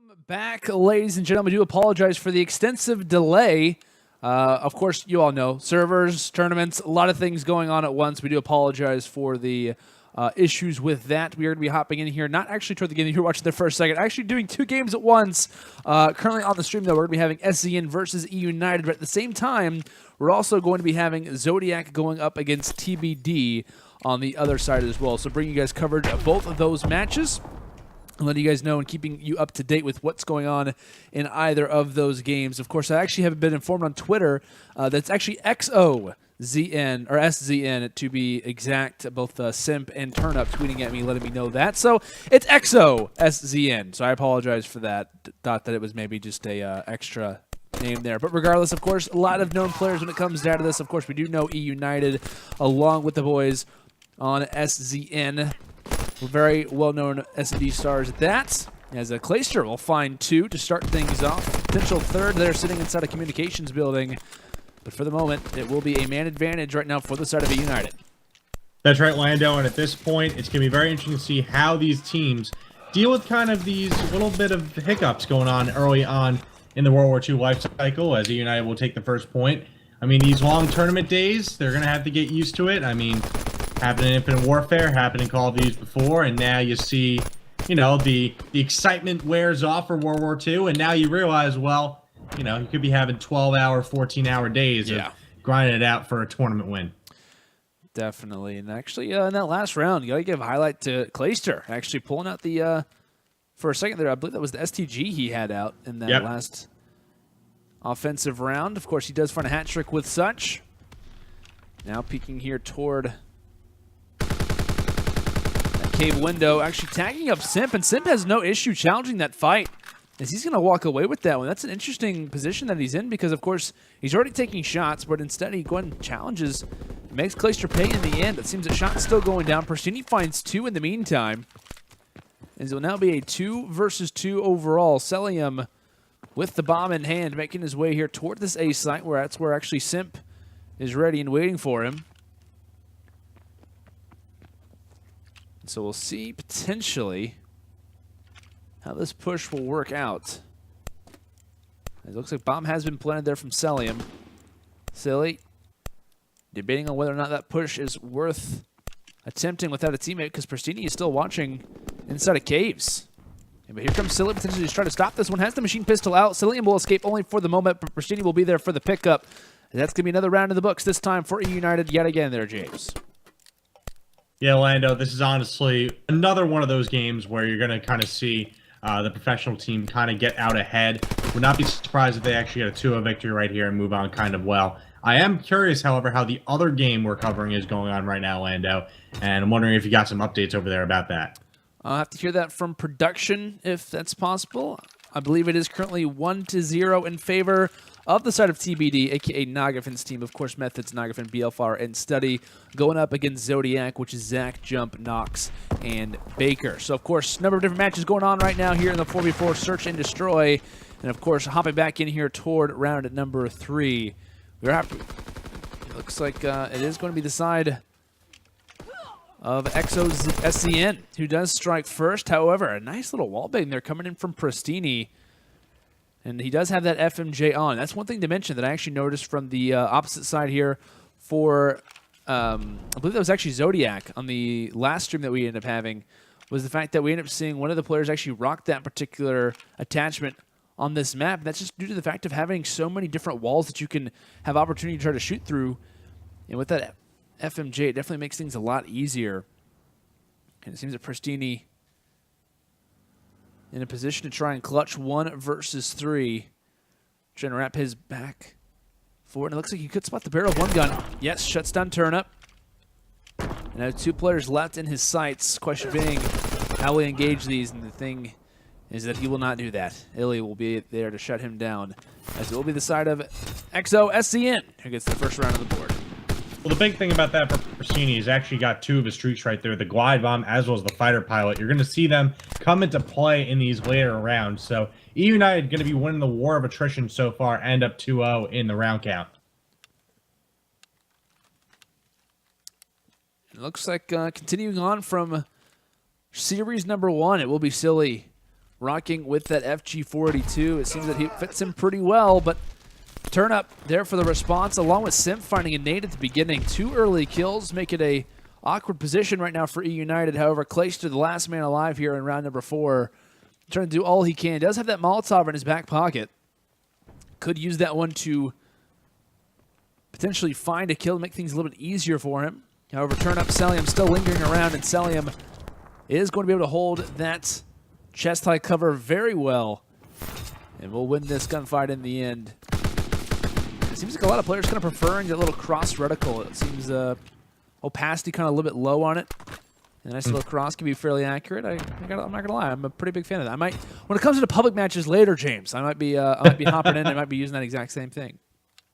Welcome back, ladies and gentlemen. I do apologize for the extensive delay. Of course, you all know, servers, tournaments, a lot of things going on at once. We do apologize for the issues with that. We are going to be hopping in here, not actually toward the game. You're watching the first second. Actually doing two games at once. Currently on the stream, though, we're going to be having XOSZN versus eUnited. But at the same time, we're also going to be having Zodiac going up against TBD on the other side as well. So bringing you guys coverage of both of those matches, and letting you guys know and keeping you up to date with what's going on in either of those games. Of course, I actually have been informed on Twitter that's actually XOSZN, or SZN to be exact, both Simp and Turnup tweeting at me, letting me know that. So it's XOSZN, so I apologize for that. Thought that it was maybe just a extra name there. But regardless, of course, a lot of known players when it comes down to this. Of course, we do know eUnited along with the boys on SZN. Very well-known S&D stars at that. As a Clayster will find two to start things off. Potential third there sitting inside a communications building. But for the moment, it will be a man advantage right now for the side of eUnited. That's right, Lando. And at this point, it's going to be very interesting to see how these teams deal with kind of these little bit of hiccups going on early on in the World War II life cycle, as eUnited will take the first point. I mean, these long tournament days, they're going to have to get used to it. I mean, happened in Infinite Warfare, happened in Call of Duty before, and now you see, you know, the excitement wears off for World War II, and now you realize, well, you know, you could be having 12-hour, 14-hour days of grinding it out for a tournament win. Definitely. And actually, in that last round, you got to give a highlight to Clayster, actually pulling out the, for a second there, I believe that was the STG he had out in that last offensive round. Of course, he does find a hat trick with such. Now peeking here toward cave window, actually tagging up Simp, and Simp has no issue challenging that fight, as he's going to walk away with that one. That's an interesting position that he's in, because of course he's already taking shots, but instead he goes and challenges, makes Clayster pay in the end. It seems that shot's still going down. Prestinni finds two in the meantime, and it will now be a 2 versus 2 overall. Cellium with the bomb in hand, making his way here toward this A site, where that's where actually Simp is ready and waiting for him. So we'll see potentially how this push will work out. It looks like bomb has been planted there from Cellium. Silly debating on whether or not that push is worth attempting without a teammate, because Prestinni is still watching inside of caves. But here comes Silly, potentially just trying to stop this one. Has the machine pistol out. Cellium will escape only for the moment, but Prestinni will be there for the pickup. And that's going to be another round in the books, this time for eUnited yet again there, James. Yeah, Lando, this is honestly another one of those games where you're going to kind of see the professional team kind of get out ahead. Would not be surprised if they actually get a 2-0 victory right here and move on kind of well. I am curious, however, how the other game we're covering is going on right now, Lando, and I'm wondering if you got some updates over there about that. I'll have to hear that from production if that's possible. I believe it is currently 1-0 in favor of the side of TBD, a.k.a. Nagafin's team. Of course, Methods, Nagafin, BLFR, and Study going up against Zodiac, which is Zach, Jump, Knox, and Baker. So, of course, a number of different matches going on right now here in the 4v4 Search and Destroy. And, of course, hopping back in here toward round number 3. We're happy. It looks like it is going to be the side of XOSZN, who does strike first. However, a nice little wallbang there coming in from Prestinni. And he does have that FMJ on. That's one thing to mention that I actually noticed from the opposite side here for, I believe that was actually Zodiac on the last stream that we ended up having, was the fact that we ended up seeing one of the players actually rock that particular attachment on this map. That's just due to the fact of having so many different walls that you can have opportunity to try to shoot through. And with that FMJ, it definitely makes things a lot easier. And it seems that Prestinni in a position to try and clutch 1 versus 3. Trying to wrap his back forward. And it looks like he could spot the barrel of one gun. Yes, shuts down Turnup. And now 2 players left in his sights. Question being, how will he engage these? And the thing is that he will not do that. iLLeY will be there to shut him down, as it will be the side of XOSZN who gets the first round of the board. Well, the big thing about that for Prestinni is actually got 2 of his streaks right there, the glide bomb as well as the fighter pilot. You're going to see them come into play in these later rounds. So eUnited going to be winning the war of attrition so far, end up 2-0 in the round count. It looks like continuing on from series number 1, it will be Silly rocking with that FG42. It seems that he fits him pretty well, but turn up there for the response, along with Simp finding a nade at the beginning. 2 early kills make it a awkward position right now for eUnited. However, Clayster, the last man alive here in round number 4, trying to do all he can. Does have that Molotov in his back pocket. Could use that one to potentially find a kill, make things a little bit easier for him. However, turn up Cellium still lingering around, and Cellium is going to be able to hold that chest-high cover very well. And we'll win this gunfight in the end. It seems like a lot of players kind of preferring that little cross reticle. It seems opacity kind of a little bit low on it. And a nice little cross can be fairly accurate. I'm not gonna lie, I'm a pretty big fan of that. I might, when it comes to public matches later, James, I might be hopping in. I might be using that exact same thing.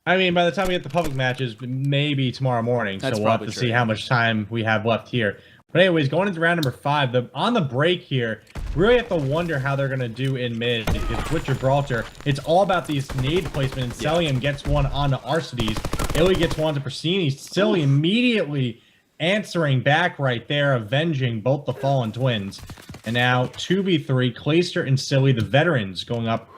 I mean, by the time we get the public matches, maybe tomorrow morning. That's so we'll have to see how much time we have left here. But anyways, going into round number 5, on the break here, we really have to wonder how they're going to do in mid. Because with Gibraltar, it's all about these nade placement. And Cellium gets one onto Arcitys. iLLeY gets one to Prestinni. Silly immediately answering back right there, avenging both the fallen twins. And now 2v3, Clayster and Silly, the veterans, going up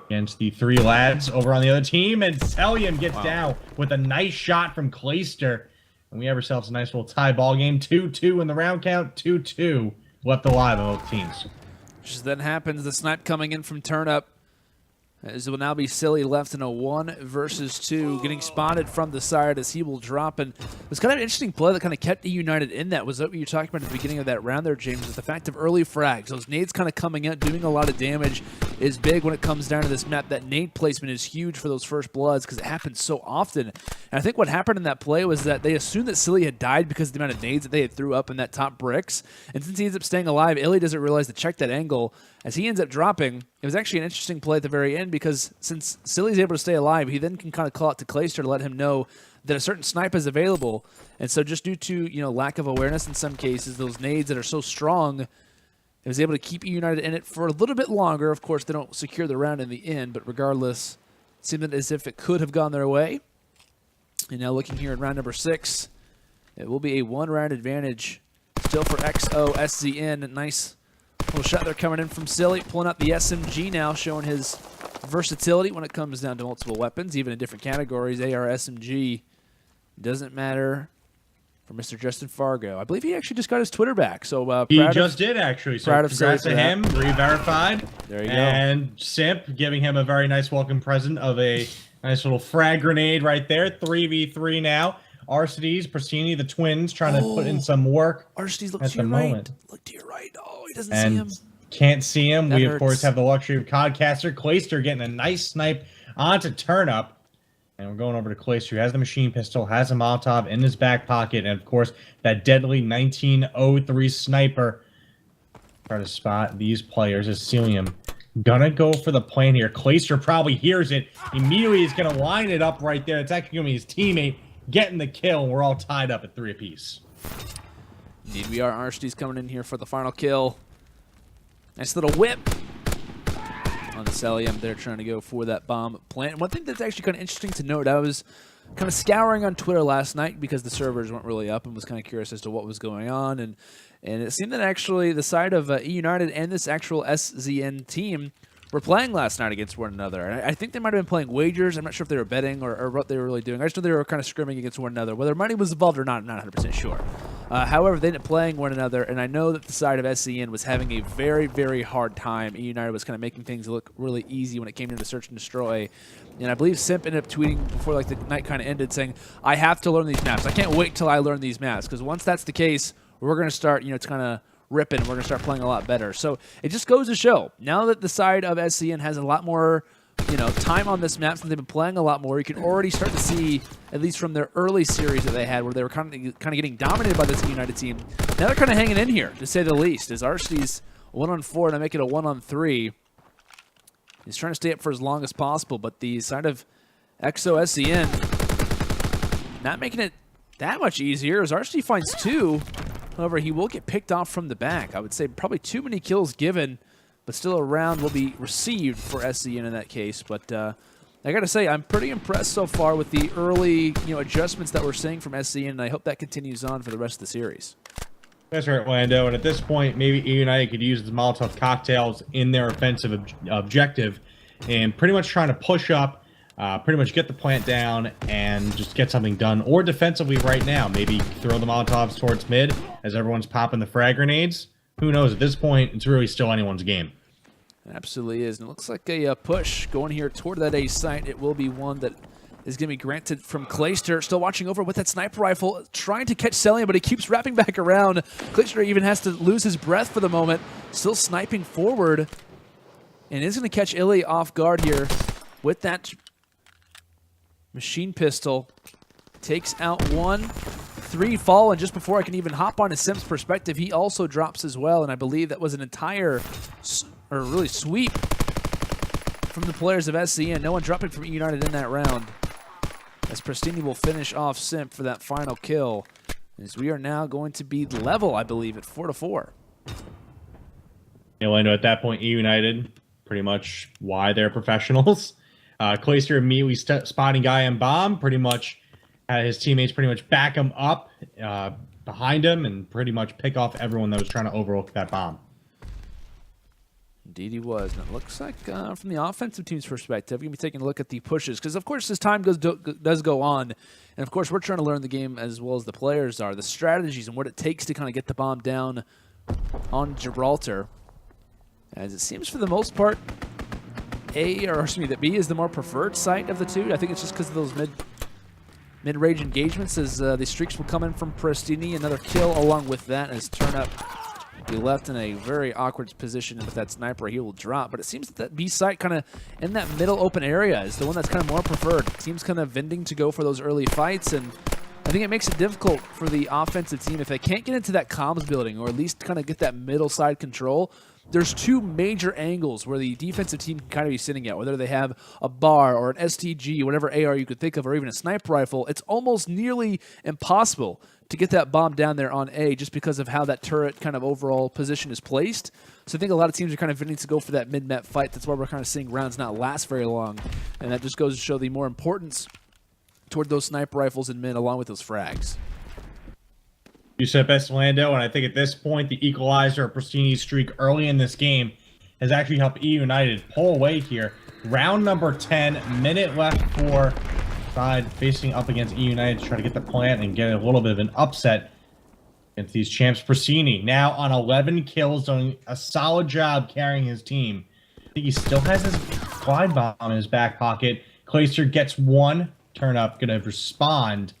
against the 3 lads over on the other team. And Cellium gets down with a nice shot from Clayster. And we have ourselves a nice little tie ball game. 2-2 in the round count. 2-2 left alive on both teams. Just then happens, the snipe coming in from Turnup. As it will now be Silly left in a 1 versus 2, getting spotted from the side as he will drop. And it was kind of an interesting play that kind of kept eUnited in that. Was that what you were talking about at the beginning of that round there, James? Was the fact of early frags. Those nades kind of coming out, doing a lot of damage is big when it comes down to this map. That nade placement is huge for those first bloods because it happens so often. And I think what happened in that play was that they assumed that Silly had died because of the amount of nades that they had threw up in that top bricks. And since he ends up staying alive, iLLeY doesn't realize to check that angle. As he ends up dropping, it was actually an interesting play at the very end because since Silly's able to stay alive, he then can kind of call out to Clayster to let him know that a certain snipe is available. And so just due to lack of awareness in some cases, those nades that are so strong, it was able to keep eUnited in it for a little bit longer. Of course, they don't secure the round in the end, but regardless, it seemed as if it could have gone their way. And now looking here at round number 6, it will be a 1-round advantage still for XOSZN. Nice little shot there coming in from Silly, pulling out the SMG now, showing his versatility when it comes down to multiple weapons, even in different categories. AR, SMG, doesn't matter for Mr. Justin Fargo. I believe he actually just got his Twitter back. So he just did, actually. So proud of congrats to him, re-verified. There you go. And Simp giving him a very nice welcome present of a nice little frag grenade right there. 3v3 now. Arcitys, Prestinni, the twins, trying to put in some work. Arcitys, look at to the your right. moment. Look to your right. Oh, he doesn't see him. Can't see him. That we, hurts. of course, have the luxury of Codcaster. Clayster getting a nice snipe onto Turnup. And we're going over to Clayster, who has the machine pistol, has a Molotov in his back pocket, and, of course, that deadly 1903 sniper. Try to spot these players as Cellium. Gonna go for the plan here. Clayster probably hears it. Immediately he's going to line it up right there. It's actually going to be his teammate getting the kill, and we're all tied up at 3 apiece. Indeed, we are. Arcitys coming in here for the final kill. Nice little whip on the Cellium. They're trying to go for that bomb plant. One thing that's actually kind of interesting to note, I was kind of scouring on Twitter last night because the servers weren't really up and was kind of curious as to what was going on. And it seemed that actually the side of eUnited and this actual SZN team were playing last night against one another. And I think they might have been playing wagers. I'm not sure if they were betting or what they were really doing. I just know they were kind of scrimming against one another. Whether money was involved or not, I'm not 100% sure. However, they ended up playing one another, and I know that the side of SCN was having a very, very hard time. eUnited was kind of making things look really easy when it came to search and destroy. And I believe Simp ended up tweeting before like the night kind of ended saying, I have to learn these maps. I can't wait till I learn these maps, because once that's the case, we're going to start, it's kind of ripping, and we're going to start playing a lot better. So it just goes to show, now that the side of SCN has a lot more time on this map since they've been playing a lot more, you can already start to see, at least from their early series that they had, where they were kind of getting dominated by this eUnited team. Now they're kind of hanging in here, to say the least, as Arcitys 1-on-4 and I make it a 1-on-3. He's trying to stay up for as long as possible, but the side of XOSZN not making it that much easier, as Arcitys finds 2. However, he will get picked off from the back. I would say probably too many kills given, but still a round will be received for SCN in that case. But I got to say, I'm pretty impressed so far with the early adjustments that we're seeing from SCN, and I hope that continues on for the rest of the series. That's right, Lando. And at this point, maybe eUnited could use the Molotov cocktails in their offensive objective and pretty much trying to push up, pretty much get the plant down and just get something done. Or defensively right now, maybe throw the Molotovs towards mid as everyone's popping the frag grenades. Who knows? At this point, it's really still anyone's game. It absolutely is. And it looks like a push going here toward that A site. It will be one that is going to be granted from Clayster. Still watching over with that sniper rifle, trying to catch Cellium, but he keeps wrapping back around. Clayster even has to lose his breath for the moment. Still sniping forward. And is going to catch iLLeY off guard here with that machine pistol. Takes out one. 3 fall, and just before I can even hop on his Simp's perspective, he also drops as well. And I believe that was an entire, or really sweep from the players of SCN. No one dropping from eUnited in that round. As Prestinni will finish off Simp for that final kill. As we are now going to be level, I believe, at 4-4. Orlando at that point, eUnited, pretty much why they're professionals. Clayster immediately spotting guy in bomb, pretty much his teammates pretty much back him up behind him and pretty much pick off everyone that was trying to overlook that bomb. Indeed he was. And it looks like from the offensive team's perspective, we're going to be taking a look at the pushes. Because, of course, as time does go on, and, of course, we're trying to learn the game as well as the players are, the strategies and what it takes to kind of get the bomb down on Gibraltar. As it seems for the most part, that B is the more preferred site of the two. I think it's just because of those mid-range engagements as the streaks will come in from Prestinni. Another kill along with that as Turnup be left in a very awkward position with that sniper. He will drop, but it seems that B site kind of in that middle open area is the one that's kind of more preferred. Teams kind of vending to go for those early fights, and I think it makes it difficult for the offensive team if they can't get into that comms building or at least kind of get that middle side control. There's two major angles where the defensive team can kind of be sitting at, whether they have a bar or an STG, whatever AR you could think of, or even a sniper rifle. It's almost nearly impossible to get that bomb down there on A just because of how that turret kind of overall position is placed. So I think a lot of teams are kind of vinting to go for that mid-map fight. That's why we're kind of seeing rounds not last very long. And that just goes to show the more importance toward those sniper rifles in mid along with those frags. You said best, Lando, and I think at this point, the equalizer of Prestinni's streak early in this game has actually helped eUnited pull away here. Round number 10, minute left for side facing up against eUnited to try to get the plant and get a little bit of an upset against these champs. Prestinni now on 11 kills, doing a solid job carrying his team. I think he still has his glide bomb in his back pocket. Clayster gets one. Turnup going to respond.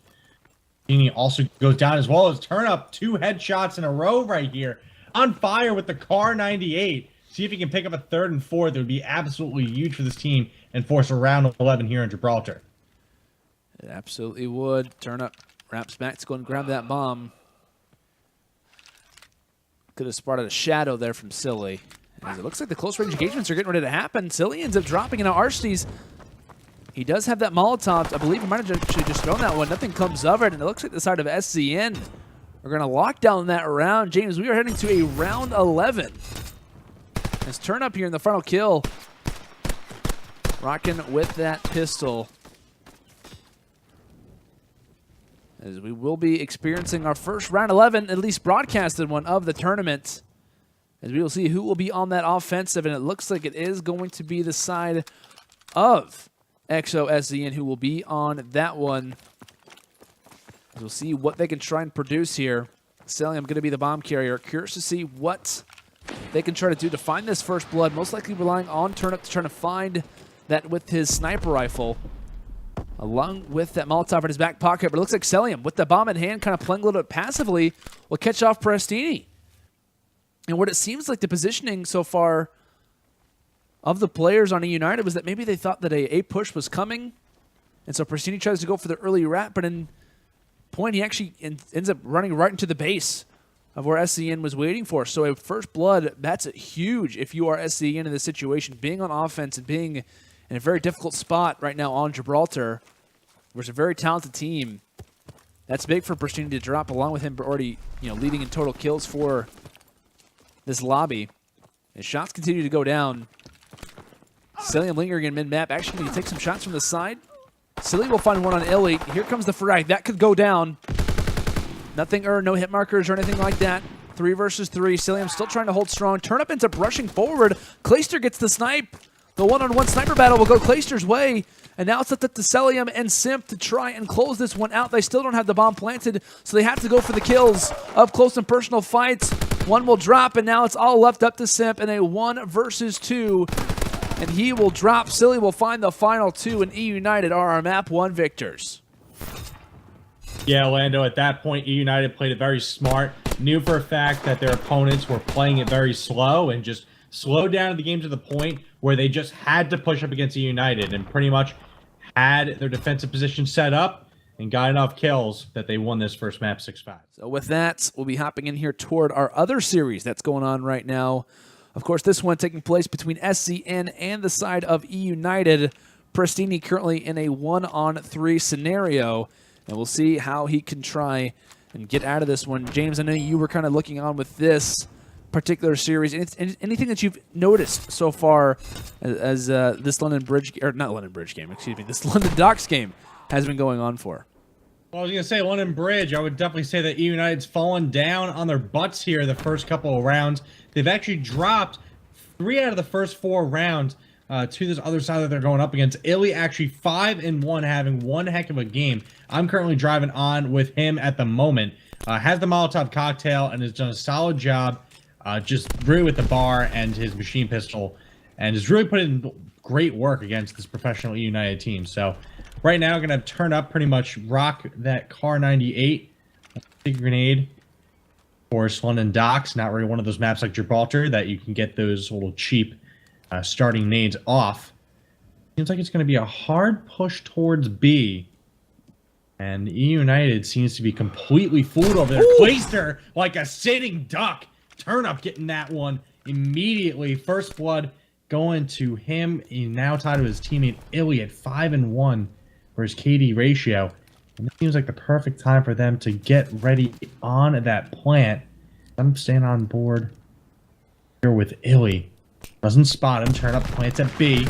Prestinni also goes down as well as Turnup. 2 headshots in a row right here. On fire with the Car 98. See if he can pick up a third and fourth. It would be absolutely huge for this team and force a round 11 here in Gibraltar. It absolutely would. Turnup wraps back to go and grab that bomb. Could have spotted a shadow there from Silly. As it looks like the close range engagements are getting ready to happen. Silly ends up dropping, and now Arcitys, he does have that Molotov. I believe he might have actually just thrown that one. Nothing comes of it, and it looks like the side of SCN are going to lock down that round. James, we are heading to a round 11. As Turnup here in the final kill, rocking with that pistol. As we will be experiencing our first round 11, at least broadcasted one of the tournament. As we will see who will be on that offensive, and it looks like it is going to be the side of XOSZN who will be on that one. We'll see what they can try and produce here. Cellium going to be the bomb carrier. Curious to see what they can try to do to find this first blood. Most likely relying on Turnup to try to find that with his sniper rifle, along with that Molotov in his back pocket. But it looks like Cellium, with the bomb in hand, kind of playing a little bit passively, will catch off Prestinni. And what it seems like the positioning so far of the players on eUnited was that maybe they thought that a push was coming. And so Prestinni tries to go for the early wrap, but in point, he actually ends up running right into the base of where SCN was waiting for. So a first blood, that's huge if you are SCN in this situation. Being on offense and being in a very difficult spot right now on Gibraltar, where it's a very talented team, that's big for Prestinni to drop, along with him already leading in total kills for this lobby. As shots continue to go down, Cellium lingering in mid-map, actually going to take some shots from the side. Silly will find one on iLLeY. Here comes the frag. That could go down. Nothing, no hit markers or anything like that. 3 versus 3. Cellium still trying to hold strong. Turnip ends up rushing forward. Clayster gets the snipe. The one-on-one sniper battle will go Clayster's way. And now it's up to Cellium and Simp to try and close this one out. They still don't have the bomb planted, so they have to go for the kills. Up close and personal fights. One will drop, and now it's all left up to Simp in a 1 versus 2. And he will drop. Silly will find the final 2, and eUnited are our map 1 victors. Yeah, Lando, at that point, eUnited played it very smart. Knew for a fact that their opponents were playing it very slow and just slowed down the game to the point where they just had to push up against eUnited and pretty much had their defensive position set up and got enough kills that they won this first map 6-5. So with that, we'll be hopping in here toward our other series that's going on right now. Of course, this one taking place between SCN and the side of eUnited. Prestinni currently in a 1-on-3 scenario, and we'll see how he can try and get out of this one. James, I know you were kind of looking on with this particular series. Anything that you've noticed so far as this London Bridge, or not London Bridge game, excuse me, this London Docks game has been going on for? Well, I was going to say London Bridge. I would definitely say that eUnited's fallen down on their butts here the first couple of rounds. They've actually dropped 3 out of the first 4 rounds to this other side that they're going up against. iLLeY actually 5-1, having one heck of a game. I'm currently driving on with him at the moment. Has the Molotov cocktail and has done a solid job just really with the bar and his machine pistol, and has really put in great work against this professional eUnited team. So right now, I'm going to turn up pretty much rock that Car 98. Big grenade. Of course, London Docks, not really one of those maps like Gibraltar that you can get those little cheap starting nades off. Seems like it's going to be a hard push towards B. And eUnited seems to be completely fooled over there. Clayster, like a sitting duck. Turnip getting that one immediately. First blood going to him. He now tied to his teammate iLLeY at 5-1 for his KD ratio. And it seems like the perfect time for them to get ready on that plant. I'm staying on board here with iLLeY. Doesn't spot him. Turnip plants at B.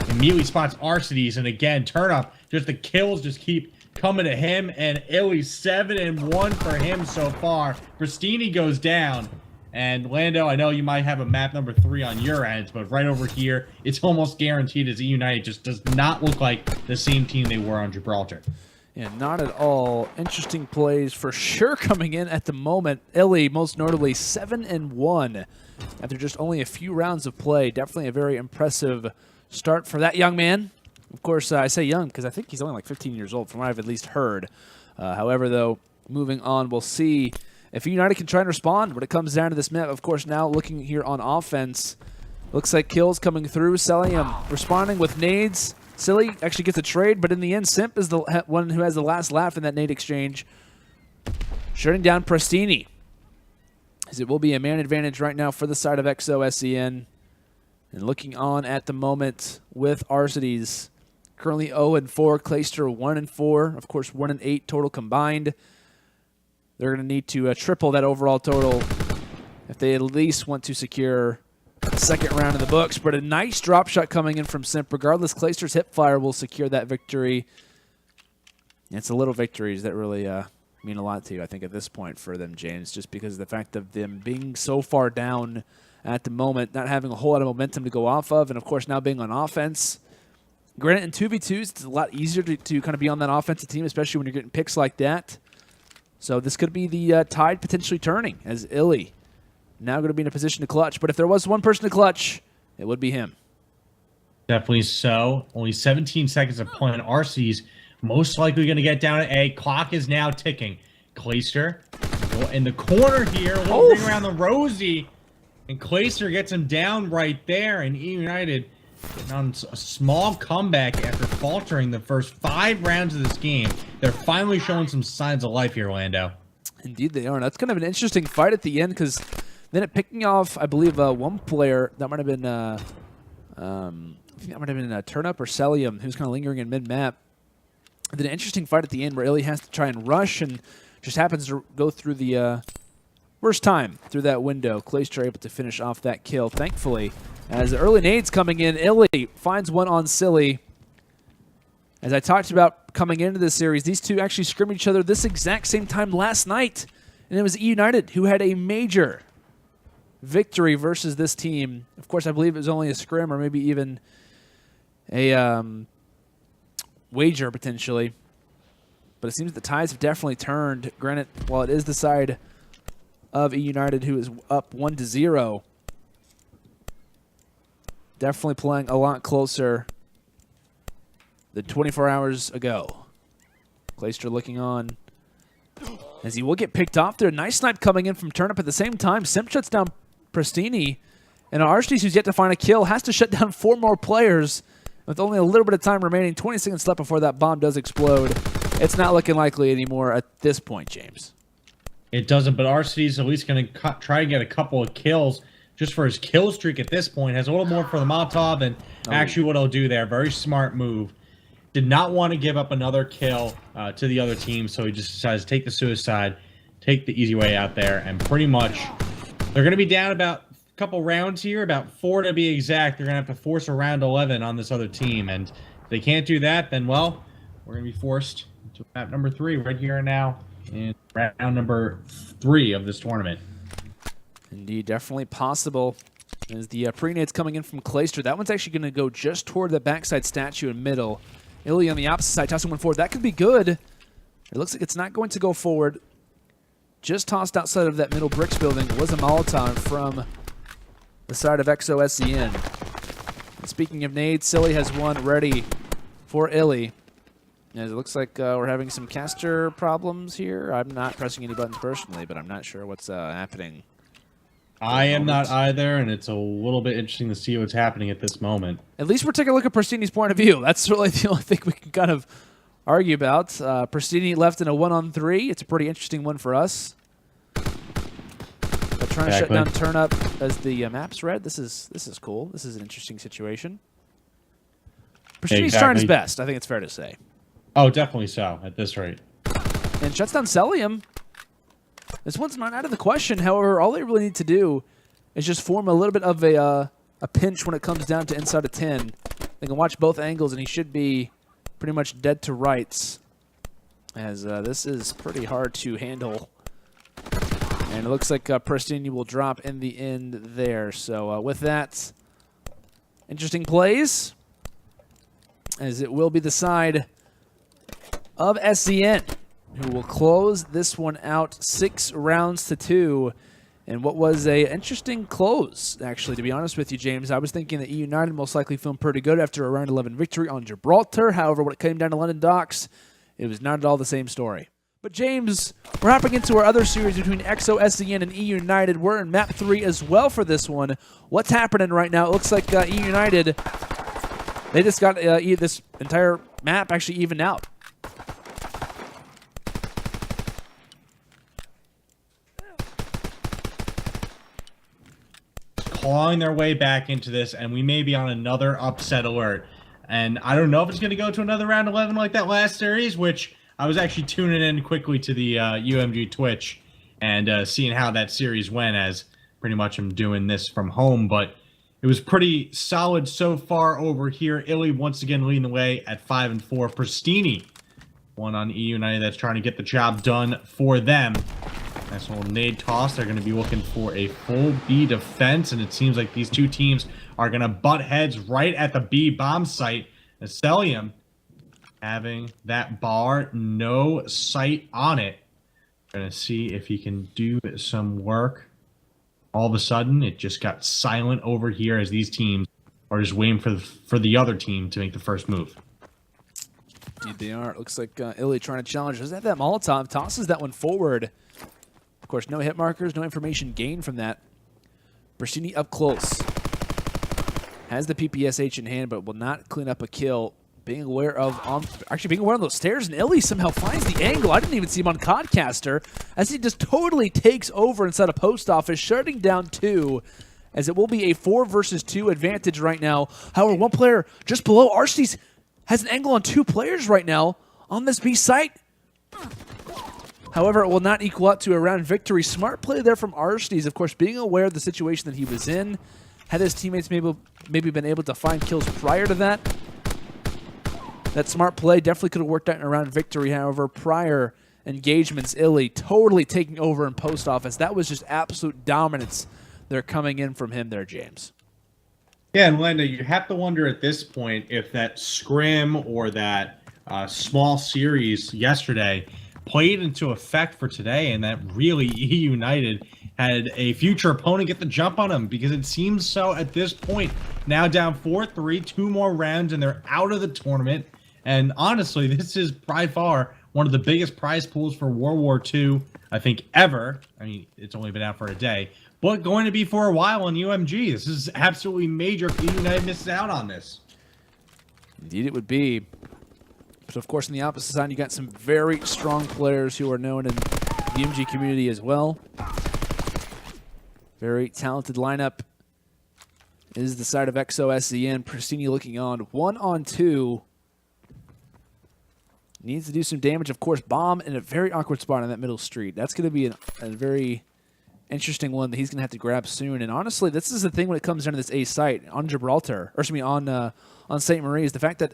Immediately spots Arcitys. And again, Turnip, just the kills just keep coming to him. And iLLeY 7-1 for him so far. Prestinni goes down. And Lando, I know you might have a map number 3 on your end, but right over here, it's almost guaranteed as eUnited just does not look like the same team they were on Gibraltar. Yeah, not at all. Interesting plays for sure coming in at the moment. iLLeY, most notably, 7-1 after just only a few rounds of play. Definitely a very impressive start for that young man. Of course, I say young because I think he's only like 15 years old from what I've at least heard. However, though, moving on, we'll see if eUnited can try and respond when it comes down to this map. Of course, now looking here on offense, looks like kills coming through. Cellium responding with nades. Silly actually gets a trade, but in the end, Simp is the one who has the last laugh in that nade exchange. Shutting down Prestinni, as it will be a man advantage right now for the side of XOSZN. And looking on at the moment with Arcitys, currently 0-4, Clayster 1-4, of course 1-8 total combined. They're going to need to triple that overall total if they at least want to secure the second round in the books. But a nice drop shot coming in from Simp. Regardless, Clayster's hip fire will secure that victory. And it's the little victories that really mean a lot to you, I think, at this point for them, James, just because of the fact of them being so far down at the moment, not having a whole lot of momentum to go off of, and, of course, now being on offense. Granted, in 2v2s, it's a lot easier to kind of be on that offensive team, especially when you're getting picks like that. So this could be the tide potentially turning as iLLeY now going to be in a position to clutch. But if there was one person to clutch, it would be him. Definitely so. Only 17 seconds of play on Arcitys. Most likely going to get down to A. Clock is now ticking. Clayster in the corner here. A little ring around the rosy. And Clayster gets him down right there. And eUnited getting on a small comeback after faltering the first 5 rounds of this game. They're finally showing some signs of life here, Lando. Indeed they are. That's kind of an interesting fight at the end because then it picking off, I believe, one player that might have been, I think that might have been Turnip or Cellium, who's kind of lingering in mid-map. Then an interesting fight at the end where iLLeY has to try and rush and just happens to go through the worst time through that window. Clayster able to finish off that kill, thankfully. As the early nades coming in, iLLeY finds one on Silly. As I talked about coming into this series, these two actually scrimmed each other this exact same time last night And it was eUnited who had a major victory versus this team. Of course, I believe it was only a scrim or maybe even a wager potentially. But it seems the tides have definitely turned. Granted, while it is the side of eUnited who is up 1-0, definitely playing a lot closer than 24 hours ago. Clayster looking on as he will get picked off there. Nice snipe coming in from Turnip at the same time. Simp shuts down Prestinni. And Arcitys, who's yet to find a kill, has to shut down 4 more players with only a little bit of time remaining. 20 seconds left before that bomb does explode. It's not looking likely anymore at this point, James. It doesn't, but Arcitys at least going to try to get a couple of kills just for his kill streak at this point. Has a little more for the Molotov, and actually what he'll do there, very smart move. Did not want to give up another kill to the other team, so he just decides to take the suicide, take the easy way out there, and pretty much they're going to be down about a couple rounds here, about 4 to be exact. They're going to have to force a round 11 on this other team, and if they can't do that, then, well, we're going to be forced to map number 3 right here and now in round number 3 of this tournament. Indeed, definitely possible. As the pre-nades coming in from Clayster, that one's actually going to go just toward the backside statue in middle. iLLeY on the opposite side, tossing one forward. That could be good. It looks like it's not going to go forward. Just tossed outside of that middle bricks building was a Molotov from the side of XOSZN. And speaking of nades, Cellium has one ready for iLLeY. As it looks like we're having some caster problems here. I'm not pressing any buttons personally, but I'm not sure what's happening. I am not either, and it's a little bit interesting to see what's happening at this moment. At least we're taking a look at Prestinni's point of view. That's really the only thing we can kind of argue about. Prestinni left in a 1-on-3. It's a pretty interesting one for us. But trying to shut down Turnip as the map's red. This is cool. This is an interesting situation. Prestinni's trying his best, I think it's fair to say. Oh, definitely so, at this rate. And shuts down Cellium. This one's not out of the question. However, all they really need to do is just form a little bit of a pinch when it comes down to inside of 10. They can watch both angles, and he should be pretty much dead to rights, as this is pretty hard to handle. And it looks like Prestinni will drop in the end there. So with that, interesting plays, as it will be the side of SCN who will close this one out 6-2. And what was a interesting close, actually, to be honest with you, James. I was thinking that eUnited most likely filmed pretty good after a round 11 victory on Gibraltar. However, when it came down to London Docks, it was not at all the same story. But James, we're hopping into our other series between XOSZN and eUnited. We're in map 3 as well for this one. What's happening right now? It looks like eUnited, they just got this entire map actually evened out. Clawing their way back into this, and we may be on another upset alert. And I don't know if it's going to go to another round 11 like that last series, which I was actually tuning in quickly to the UMG Twitch and seeing how that series went, as pretty much I'm doing this from home. But it was pretty solid so far over here. iLLeY once again leading the way at 5-4. Prestinni, one on eUnited that's trying to get the job done for them. Nice little nade toss. They're going to be looking for a full B defense, and it seems like these two teams are going to butt heads right at the B bomb site. Cellium having that bar, no sight on it. Going to see if he can do some work. All of a sudden, it just got silent over here as these teams are just waiting for the other team to make the first move. Indeed they are. It looks like iLLeY trying to challenge. Does that Molotov? Tosses that one forward. Of course, no hit markers, no information gained from that. Prestinni up close. Has the PPSH in hand, but will not clean up a kill. Being aware of those stairs, and iLLeY somehow finds the angle. I didn't even see him on Codcaster, as he just totally takes over inside a post office, shutting down 2, as it will be a 4 versus 2 advantage right now. However, one player just below Arcitys has an angle on 2 players right now on this B site. However, it will not equal out to a round victory. Smart play there from Arcitys, of course, being aware of the situation that he was in. Had his teammates maybe been able to find kills prior to that, that smart play definitely could have worked out in a round victory. However, prior, engagements, iLLeY totally taking over in post office. That was just absolute dominance they're coming in from him there, James. Yeah, and Lando, you have to wonder at this point if that scrim or that small series yesterday played into effect for today, and that really eUnited had a future opponent get the jump on them, because it seems so at this point. Now down 4-3, 2 more rounds, and they're out of the tournament. And honestly, this is by far one of the biggest prize pools for World War II, I think, ever. I mean, it's only been out for a day, but going to be for a while in UMG. This is absolutely major if eUnited misses out on this. Indeed it would be. But of course, on the opposite side, you got some very strong players who are known in the UMG community as well. Very talented lineup is the side of XOSZN. Prestinni looking on 1-on-2. Needs to do some damage. Of course, bomb in a very awkward spot on that middle street. That's going to be a very interesting one that he's going to have to grab soon. And honestly, this is the thing when it comes down to this A site on Gibraltar, or excuse me, on St. Marie, is the fact that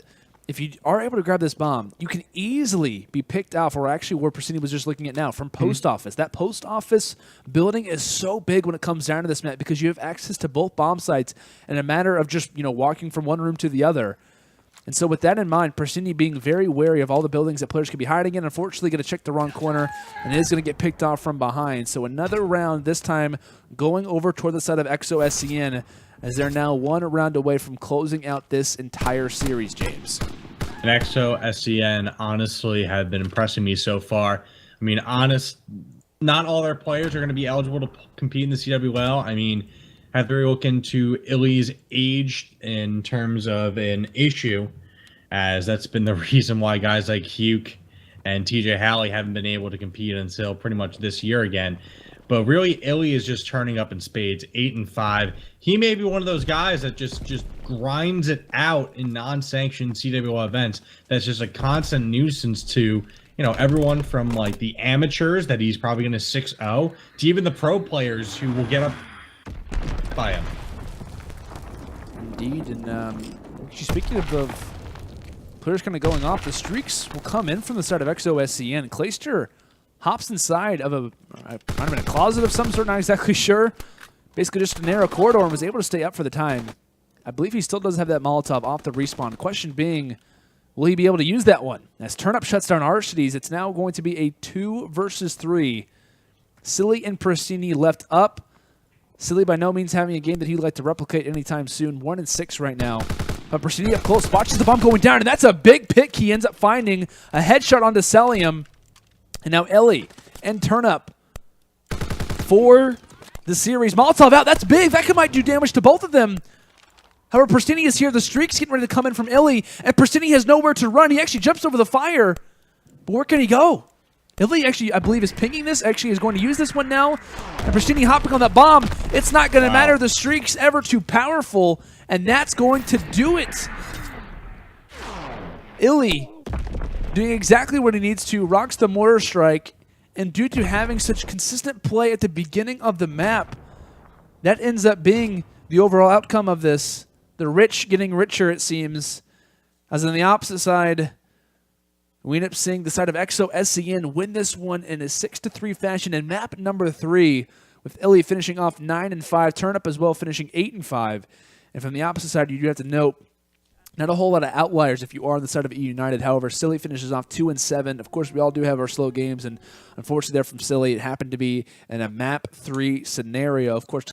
if you are able to grab this bomb, you can easily be picked off, or actually where Prestinni was just looking at now, from post office. That post office building is so big when it comes down to this map, because you have access to both bomb sites in a matter of just, walking from one room to the other. And so with that in mind, Prestinni being very wary of all the buildings that players could be hiding in, unfortunately going to check the wrong corner, and is going to get picked off from behind. So another round, this time going over toward the side of XOSZN, as they're now 1 round away from closing out this entire series, James. And XOSZN honestly have been impressing me so far. I mean, not all their players are going to be eligible to compete in the CWL. I mean, have to look into iLLeY's age in terms of an issue, as that's been the reason why guys like Hugh and TJ Halley haven't been able to compete until pretty much this year again. But really, iLLeY is just turning up in spades, 8-5. He may be one of those guys that just grinds it out in non-sanctioned CWL events. That's just a constant nuisance to, everyone from like the amateurs that he's probably going to 6-0 to even the pro players who will get up by him. Indeed, and speaking of players kind of going off, the streaks will come in from the side of XOSZN. Clayster hops inside of might have been a closet of some sort, not exactly sure. Basically just a narrow corridor, and was able to stay up for the time. I believe he still does have that Molotov off the respawn. Question being, will he be able to use that one? As Turnup shuts down Arcitys, it's now going to be a 2 versus 3. Silly and Prestinni left up. Silly by no means having a game that he'd like to replicate anytime soon. 1-6 right now. But Prestinni up close, watches the bomb going down, and that's a big pick. He ends up finding a headshot onto Cellium. And now iLLeY and Turnup for the series. Molotov out, that's big. That might do damage to both of them. However, Prestinni is here. The streak's getting ready to come in from iLLeY, and Prestinni has nowhere to run. He actually jumps over the fire. But where can he go? iLLeY actually, I believe, is pinging this. Actually is going to use this one now. And Prestinni hopping on that bomb. It's not going to matter. The streak's ever too powerful, and that's going to do it. iLLeY doing exactly what he needs to, rocks the mortar strike, and due to having such consistent play at the beginning of the map, that ends up being the overall outcome of this. The rich getting richer, it seems, as on the opposite side, we end up seeing the side of XOSZN win this one in a 6-3 fashion in map number 3, with iLLeY finishing off 9-5, Turnup as well finishing 8-5. And from the opposite side, you do have to note, not a whole lot of outliers if you are on the side of eUnited. However, Silly finishes off 2-7. Of course, we all do have our slow games, and unfortunately there from Silly, it happened to be in a map 3 scenario. Of course,